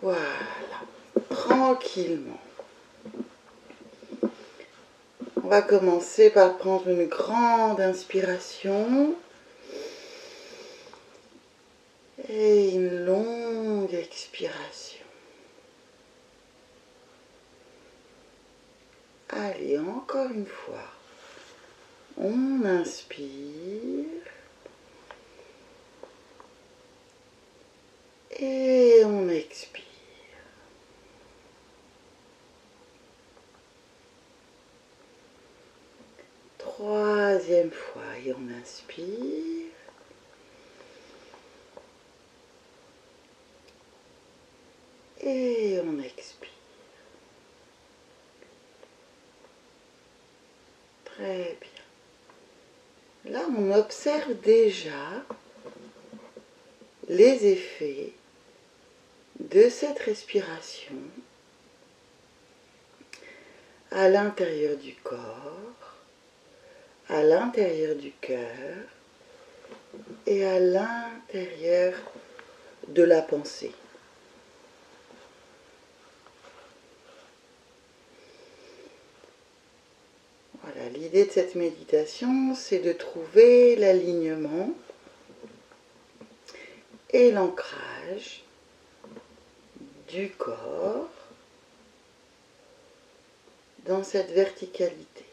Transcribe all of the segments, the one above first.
Voilà, tranquillement. On va commencer par prendre une grande inspiration et une longue expiration. Allez, encore une fois. On inspire et on expire. Troisième fois, et on inspire. Et on expire. Très bien. Là, on observe déjà les effets de cette respiration à l'intérieur du corps, à l'intérieur du cœur et à l'intérieur de la pensée. Voilà, l'idée de cette méditation, c'est de trouver l'alignement et l'ancrage du corps dans cette verticalité.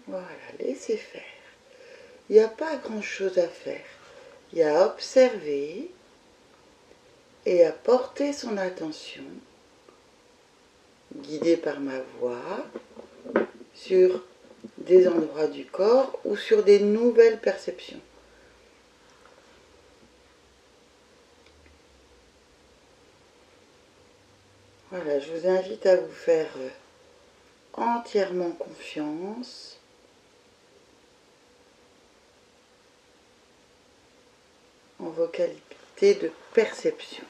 Voilà, laissez faire. Il n'y a pas grand-chose à faire. Il y a à observer et à porter son attention, guidée par ma voix, sur des endroits du corps ou sur des nouvelles perceptions. Voilà, je vous invite à vous faire entièrement confiance. En vos qualités de perception.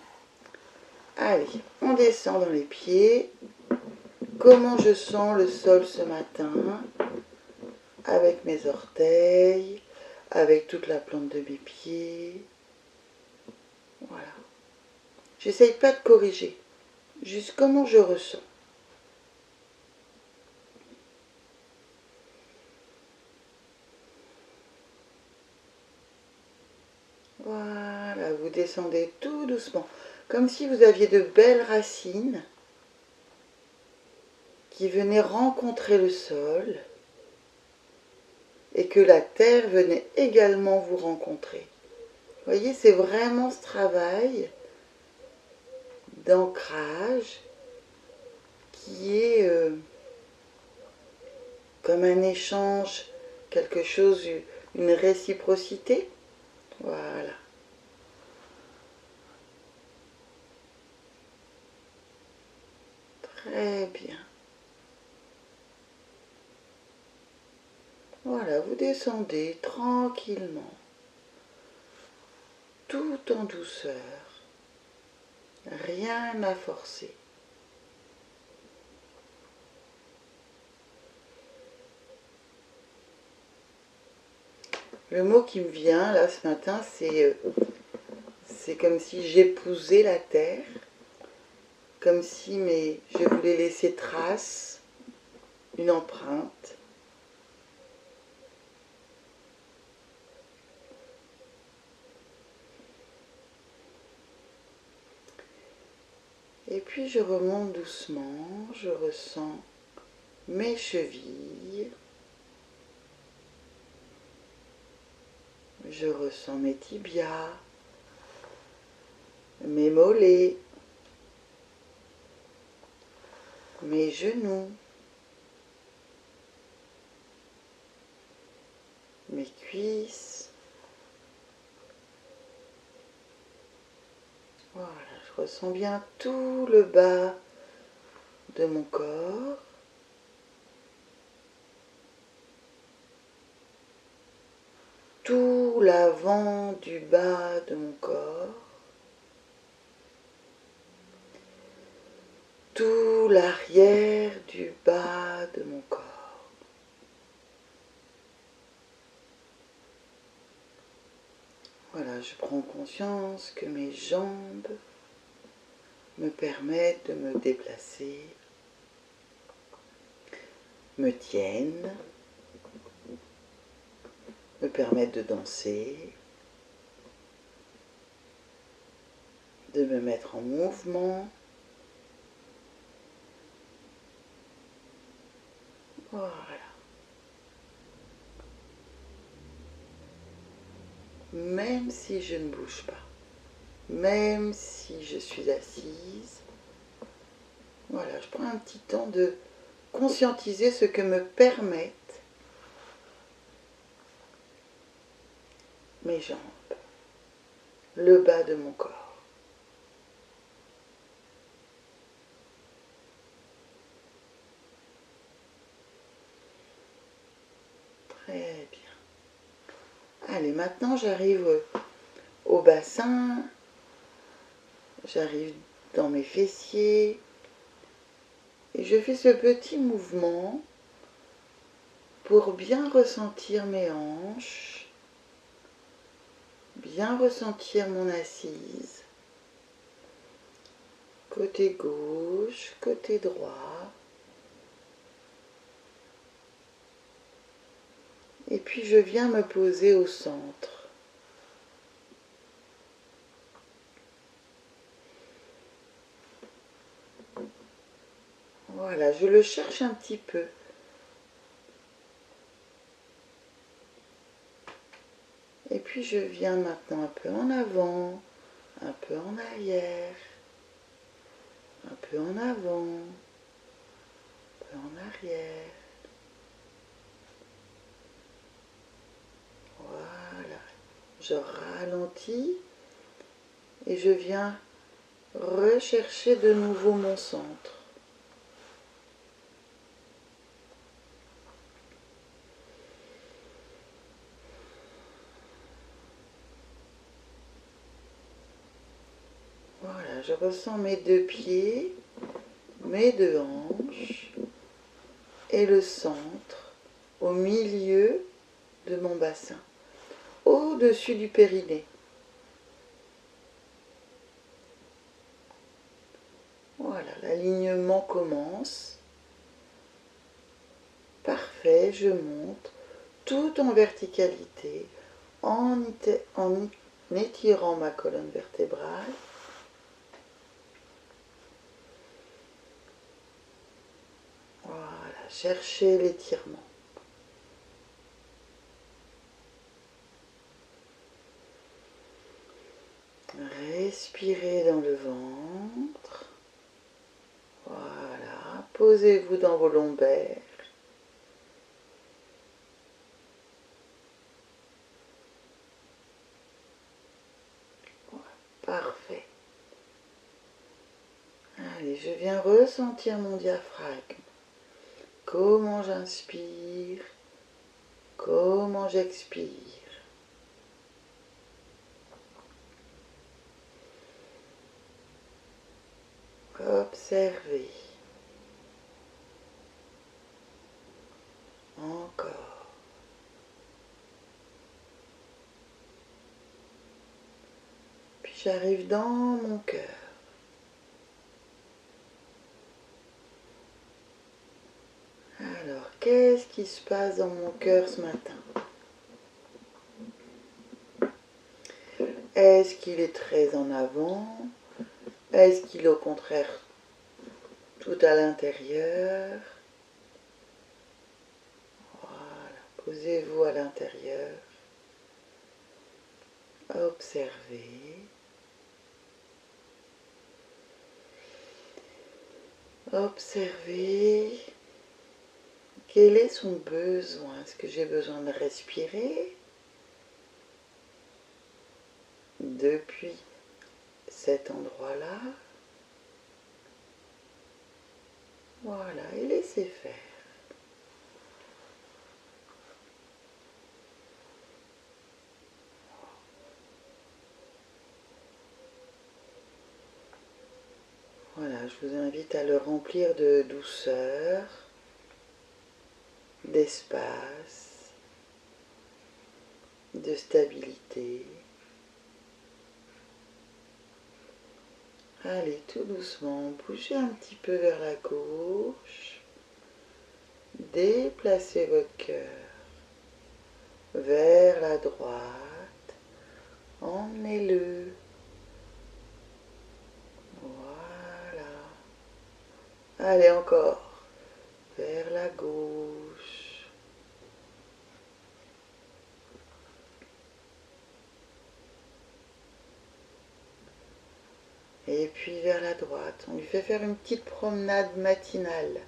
Allez, on descend dans les pieds. Comment je sens le sol ce matin, avec mes orteils, avec toute la plante de mes pieds. Voilà. J'essaye pas de corriger, juste comment je ressens. Voilà, vous descendez tout doucement, comme si vous aviez de belles racines qui venaient rencontrer le sol et que la terre venait également vous rencontrer. Vous voyez, c'est vraiment ce travail d'ancrage qui est comme un échange, quelque chose, une réciprocité. Voilà. Très bien. Voilà, vous descendez tranquillement, tout en douceur, rien à forcer. Le mot qui me vient là ce matin, c'est comme si j'épousais la terre, comme si je voulais laisser trace, une empreinte. Et puis je remonte doucement, je ressens mes chevilles, je ressens mes tibias, mes mollets, mes genoux, mes cuisses. Voilà, je ressens bien tout le bas de mon corps. Tout l'avant du bas de mon corps. Tout l'arrière du bas de mon corps. Voilà, je prends conscience que mes jambes me permettent de me déplacer, me tiennent, me permettent de danser, de me mettre en mouvement. Voilà. Même si je ne bouge pas, même si je suis assise, voilà, je prends un petit temps de conscientiser ce que me permettent mes jambes, le bas de mon corps. Très bien. Allez, maintenant j'arrive au bassin, j'arrive dans mes fessiers et je fais ce petit mouvement pour bien ressentir mes hanches, bien ressentir mon assise, côté gauche, côté droit. Et puis je viens me poser au centre. Voilà, je le cherche un petit peu. Et puis je viens maintenant un peu en avant, un peu en arrière, un peu en avant, un peu en arrière. Voilà, je ralentis et je viens rechercher de nouveau mon centre. Voilà, je ressens mes deux pieds, mes deux hanches et le centre au milieu de mon bassin, au-dessus du périnée. Voilà, l'alignement commence. Parfait, je monte tout en verticalité, en étirant ma colonne vertébrale. Voilà, cherchez l'étirement. Respirez dans le ventre. Voilà, posez-vous dans vos lombaires. Voilà, parfait. Allez, je viens ressentir mon diaphragme. Comment j'inspire, comment j'expire. Observez. Encore. Puis j'arrive dans mon cœur. Alors, qu'est-ce qui se passe dans mon cœur ce matin? Est-ce qu'il est très en avant? Est-ce qu'il est au contraire tout à l'intérieur? Voilà, posez-vous à l'intérieur. Observez. Observez. Quel est son besoin? Est-ce que j'ai besoin de respirer? Depuis cet endroit-là. Voilà, et laissez faire. Voilà, je vous invite à le remplir de douceur, d'espace, de stabilité. Allez, tout doucement, bougez un petit peu vers la gauche. Déplacez votre cœur vers la droite. Emmenez-le. Voilà. Allez, encore. Vers la gauche. Et puis vers la droite. On lui fait faire une petite promenade matinale.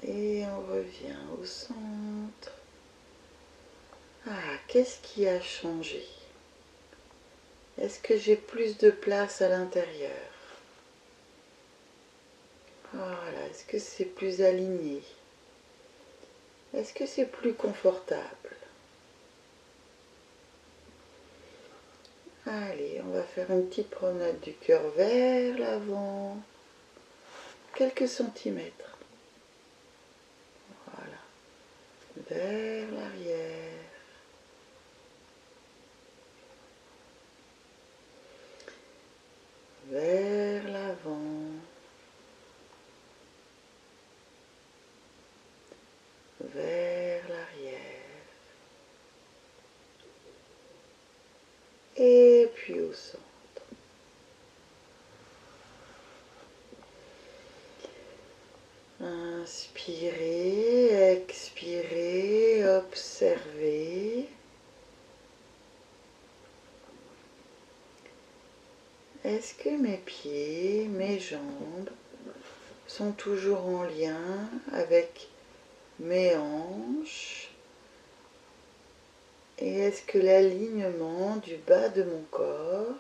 Et on revient au centre. Ah, qu'est-ce qui a changé? Est-ce que j'ai plus de place à l'intérieur? Voilà, est-ce que c'est plus aligné? Est-ce que c'est plus confortable? Allez, on va faire une petite promenade du cœur vers l'avant. Quelques centimètres. Voilà. Vers l'arrière. Vers l'avant. Vers l'arrière. Et puis au centre. Inspirez, expirez, observez. Est-ce que mes pieds, mes jambes sont toujours en lien avec mes hanches? Et est-ce que l'alignement du bas de mon corps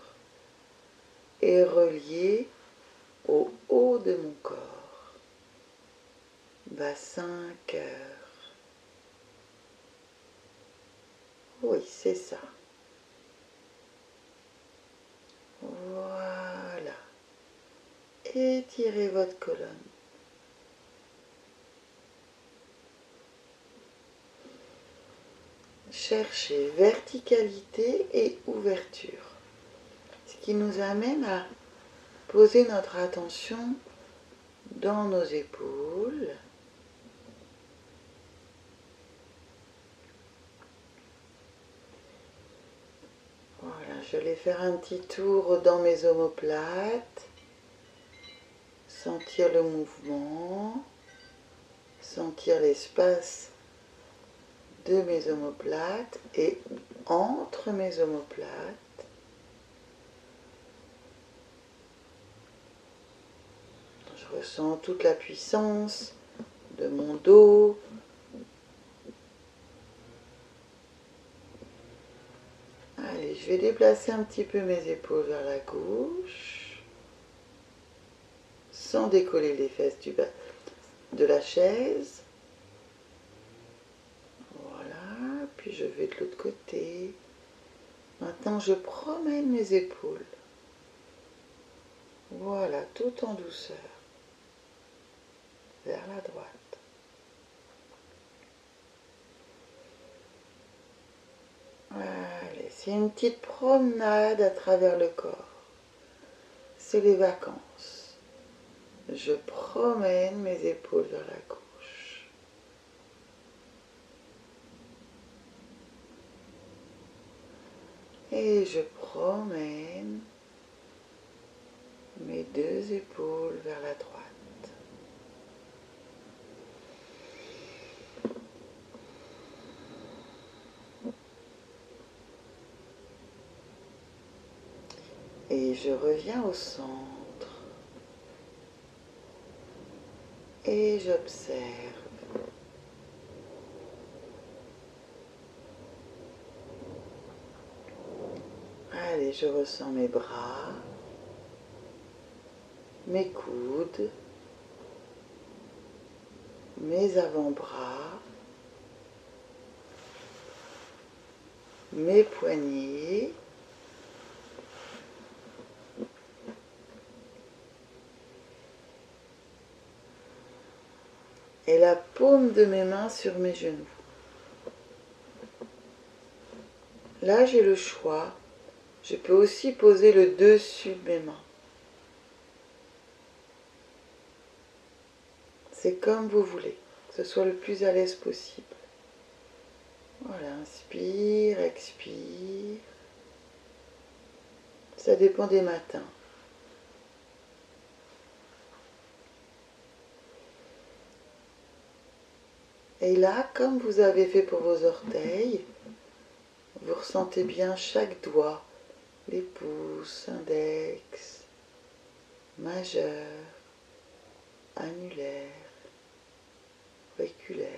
est relié au haut de mon corps? Bassin, cœur. Oui, c'est ça. Voilà. Étirez votre colonne. Cherchez verticalité et ouverture. Ce qui nous amène à poser notre attention dans nos épaules. Voilà, je vais faire un petit tour dans mes omoplates. Sentir le mouvement. Sentir l'espace de mes omoplates et entre mes omoplates. Je ressens toute la puissance de mon dos. Allez, je vais déplacer un petit peu mes épaules vers la gauche, sans décoller les fesses du bas de la chaise. Voilà, puis je vais de l'autre côté. Maintenant, je promène mes épaules. Voilà, tout en douceur, vers la droite. Allez, c'est une petite promenade à travers le corps. C'est les vacances. Je promène mes épaules vers la gauche. Et je promène mes deux épaules vers la droite. Et je reviens au centre. Et j'observe. Allez, je ressens mes bras, mes coudes, mes avant-bras, mes poignets, et la paume de mes mains sur mes genoux. Là, j'ai le choix. Je peux aussi poser le dessus de mes mains. C'est comme vous voulez, que ce soit le plus à l'aise possible. Voilà, inspire, expire. Ça dépend des matins. Et là, comme vous avez fait pour vos orteils, vous ressentez bien chaque doigt, les pouces, index, majeur, annulaire, auriculaire,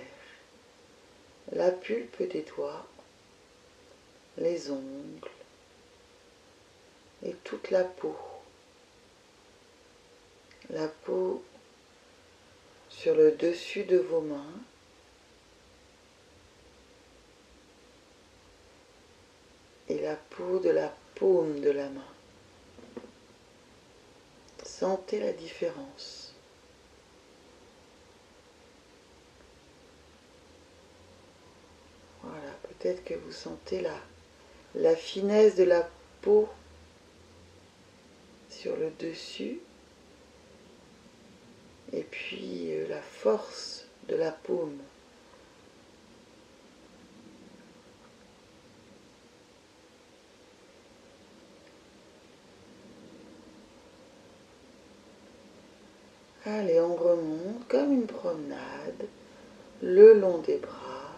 la pulpe des doigts, les ongles et toute la peau. La peau sur le dessus de vos mains. Et la peau de la paume de la main. Sentez la différence. Voilà, peut-être que vous sentez la finesse de la peau sur le dessus et puis la force de la paume. Allez, on remonte comme une promenade le long des bras.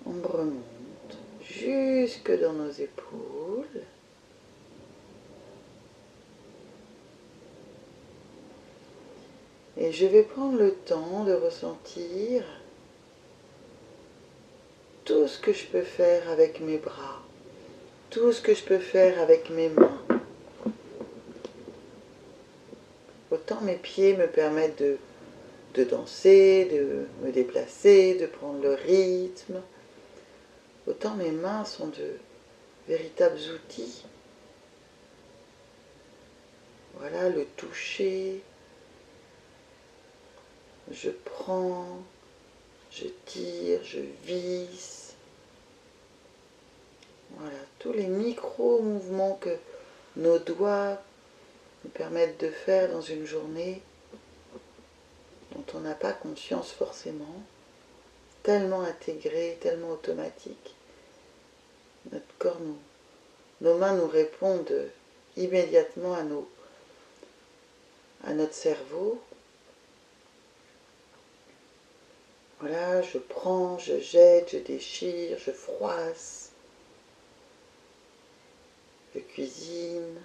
On remonte jusque dans nos épaules. Et je vais prendre le temps de ressentir tout ce que je peux faire avec mes bras, tout ce que je peux faire avec mes mains. Autant mes pieds me permettent de danser, de me déplacer, de prendre le rythme. Autant mes mains sont de véritables outils. Voilà, le toucher. Je prends, je tire, je visse. Voilà, tous les micro-mouvements que nos doigts nous permettent de faire dans une journée dont on n'a pas conscience forcément, tellement intégré, tellement automatique. Notre corps, nos mains nous répondent immédiatement à notre cerveau. Voilà, je prends, je jette, je déchire, je froisse, je cuisine.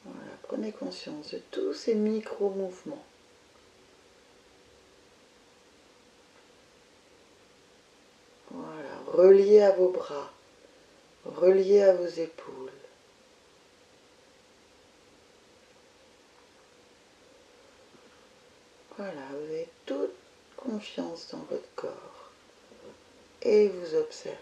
Voilà, prenez conscience de tous ces micro-mouvements. Voilà, reliés à vos bras, reliés à vos épaules. Voilà, vous avez toute confiance dans votre corps et vous observez.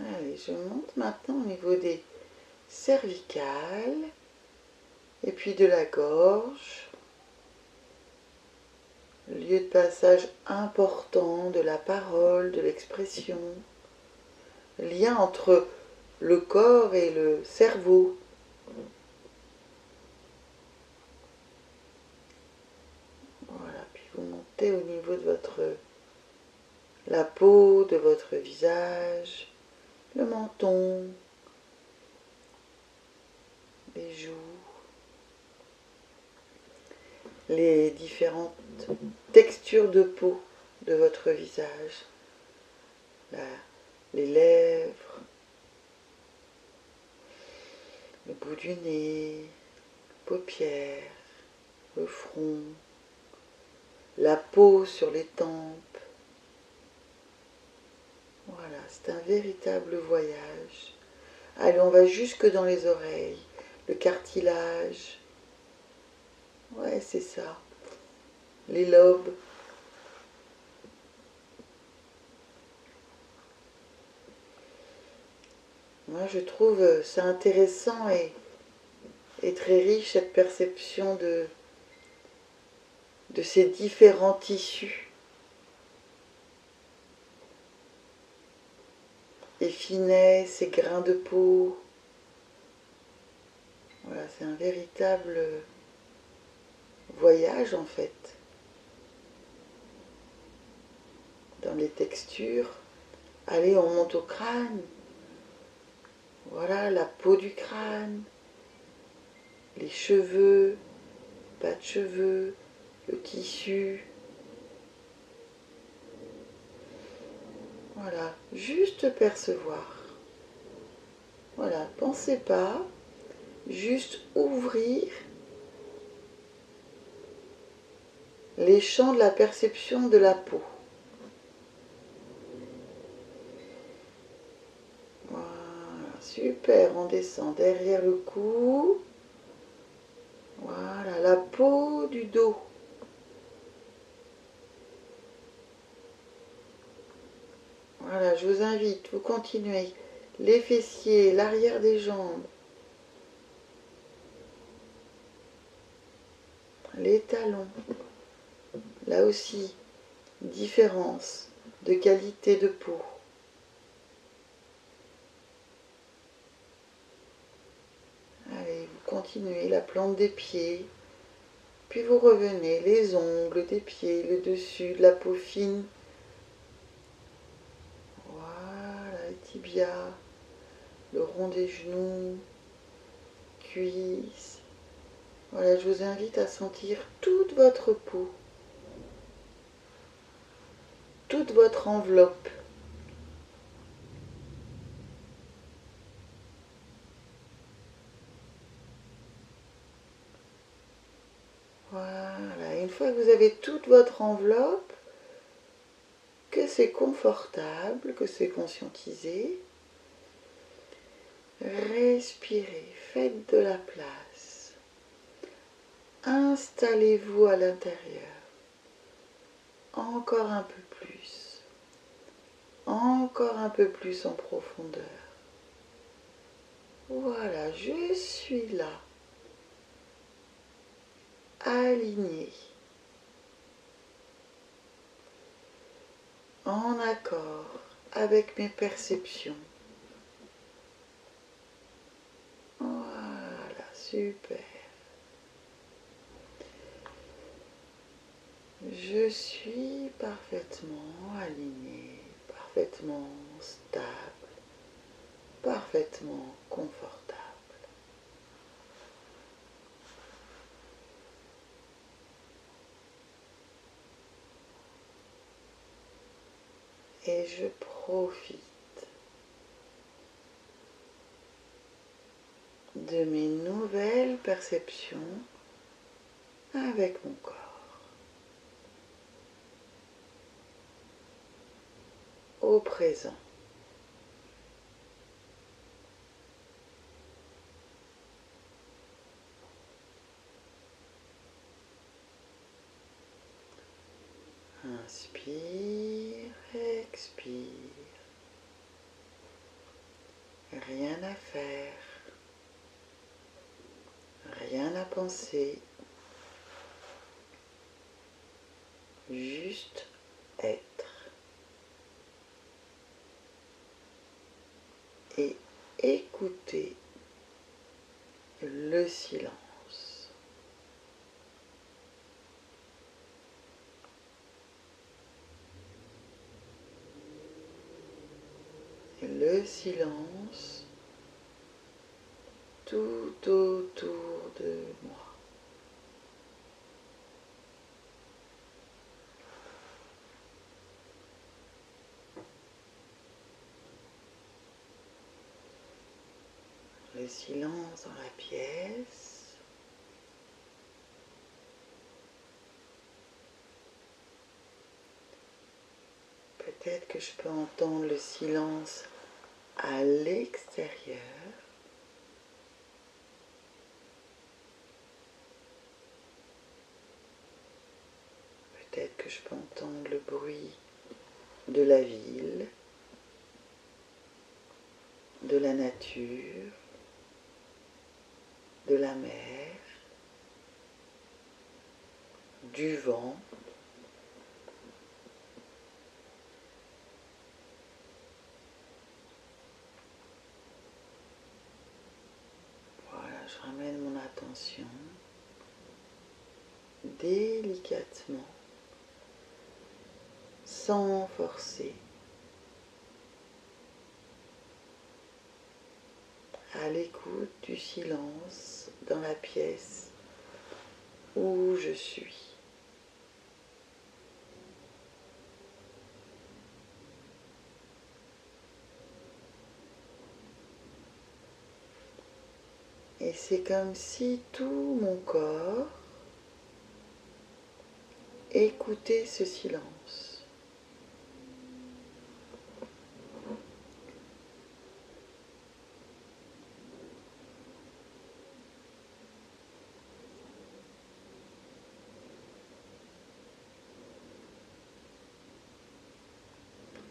Allez, je monte maintenant au niveau des cervicales et puis de la gorge, lieu de passage important de la parole, de l'expression, lien entre le corps et le cerveau. Voilà, puis vous montez au niveau de la peau, de votre visage, le menton, les joues, les différentes textures de peau de votre visage, les lèvres, le bout du nez, paupières, le front, la peau sur les tempes. Voilà, c'est un véritable voyage. Allez, on va jusque dans les oreilles, le cartilage. Ouais, c'est ça. Les lobes. je trouve ça intéressant et très riche, cette perception de ces différents tissus et finesses et grains de peau. Voilà, c'est un véritable voyage en fait dans les textures. Allez, on monte au crâne. Voilà, la peau du crâne, les cheveux, pas de cheveux, le tissu. Voilà, juste percevoir. Voilà, pensez pas, juste ouvrir les champs de la perception de la peau. Voilà, super, on descend derrière le cou. Voilà, la peau du dos. Voilà, je vous invite, vous continuez. Les fessiers, l'arrière des jambes, les talons. Là aussi, différence de qualité de peau. Allez, vous continuez la plante des pieds, puis vous revenez, les ongles des pieds, le dessus de la peau fine. Voilà, les tibias, le rond des genoux, cuisses. Voilà, je vous invite à sentir toute votre peau, toute votre enveloppe. Voilà, une fois que vous avez toute votre enveloppe, que c'est confortable, que c'est conscientisé, respirez, faites de la place. Installez-vous à l'intérieur. Encore un peu plus. Encore un peu plus en profondeur. Voilà, je suis là. Aligné. En accord avec mes perceptions. Voilà, super. Je suis parfaitement aligné, parfaitement stable, parfaitement confortable. Et je profite de mes nouvelles perceptions avec mon corps. Au présent. Inspire, expire. Rien à faire, rien à penser, juste être. Et écouter le silence. Le silence tout autour de moi. Le silence dans la pièce. Peut-être que je peux entendre le silence à l'extérieur. Peut-être que je peux entendre le bruit de la ville. de la nature, de la mer, du vent. Voilà, je ramène mon attention délicatement, sans forcer, à l'écoute du silence dans la pièce où je suis. Et c'est comme si tout mon corps écoutait ce silence.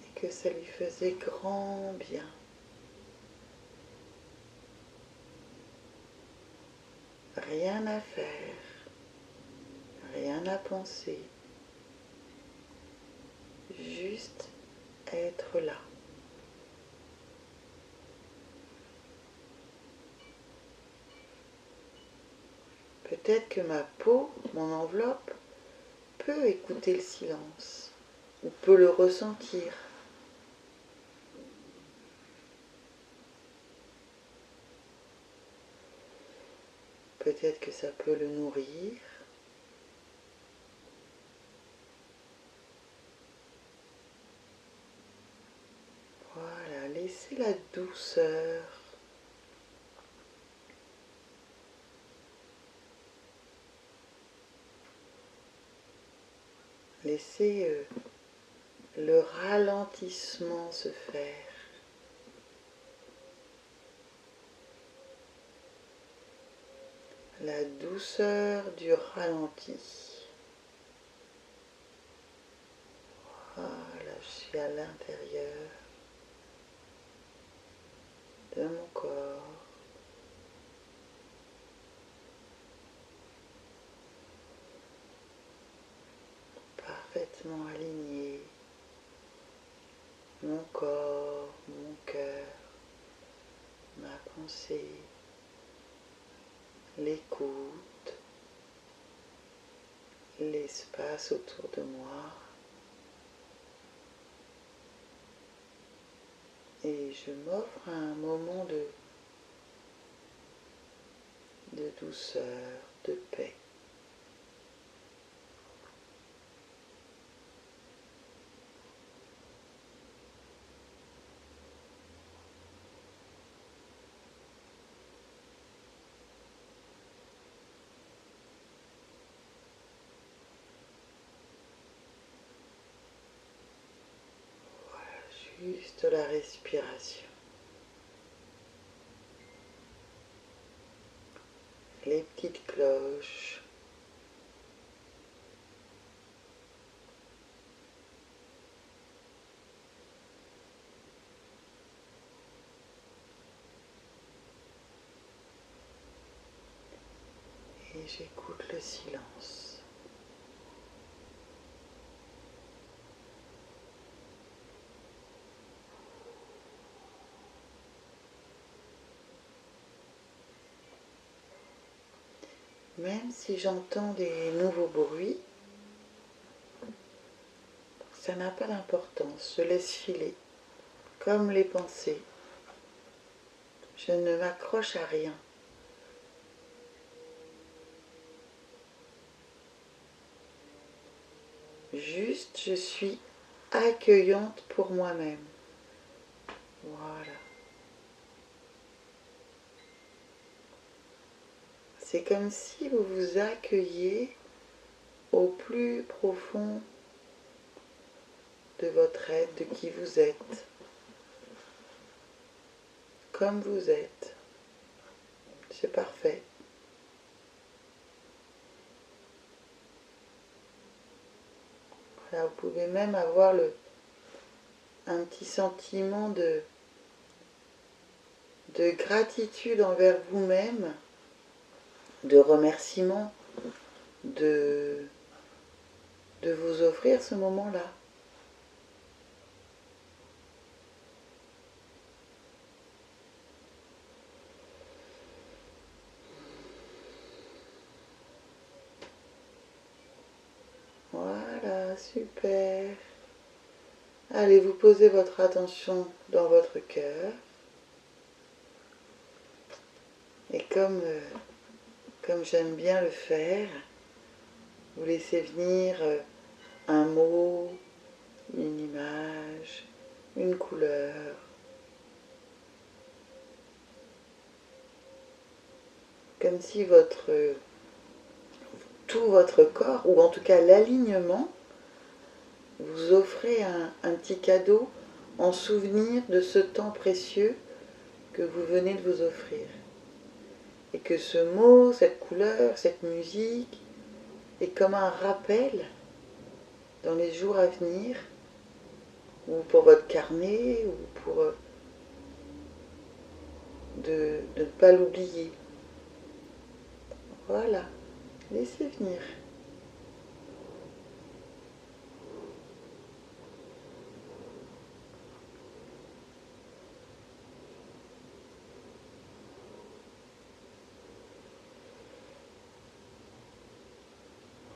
Et que ça lui faisait grand bien. Rien à faire, rien à penser, juste être là. Peut-être que ma peau, mon enveloppe, peut écouter le silence, ou peut le ressentir. Peut-être que ça peut le nourrir. Voilà, laissez la douceur. Laissez le ralentissement se faire. La douceur du ralenti. Voilà, je suis à l'intérieur de mon corps. Parfaitement aligné. Mon corps, mon cœur, ma pensée, l'écoute, l'espace autour de moi. Et je m'offre un moment de douceur, de paix. Juste la respiration. Les petites cloches. Et j'écoute le silence. Même si j'entends des nouveaux bruits, ça n'a pas d'importance, je laisse filer, comme les pensées. Je ne m'accroche à rien. Juste, je suis accueillante pour moi-même. Voilà. C'est comme si vous vous accueilliez au plus profond de votre être, de qui vous êtes, comme vous êtes. C'est parfait. Voilà, vous pouvez même avoir un petit sentiment de gratitude envers vous-même, de remerciement, de vous offrir ce moment-là. Voilà, super. Allez, vous posez votre attention dans votre cœur. Et comme j'aime bien le faire, vous laissez venir un mot, une image, une couleur. Comme si tout votre corps, ou en tout cas l'alignement, vous offrez un petit cadeau en souvenir de ce temps précieux que vous venez de vous offrir. Et que ce mot, cette couleur, cette musique est comme un rappel dans les jours à venir, ou pour votre carnet, ou pour de ne pas l'oublier. Voilà, laissez venir.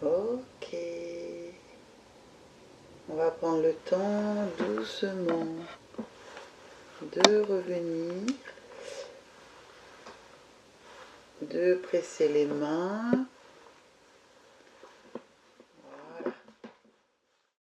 Ok. On va prendre le temps doucement de revenir, de presser les mains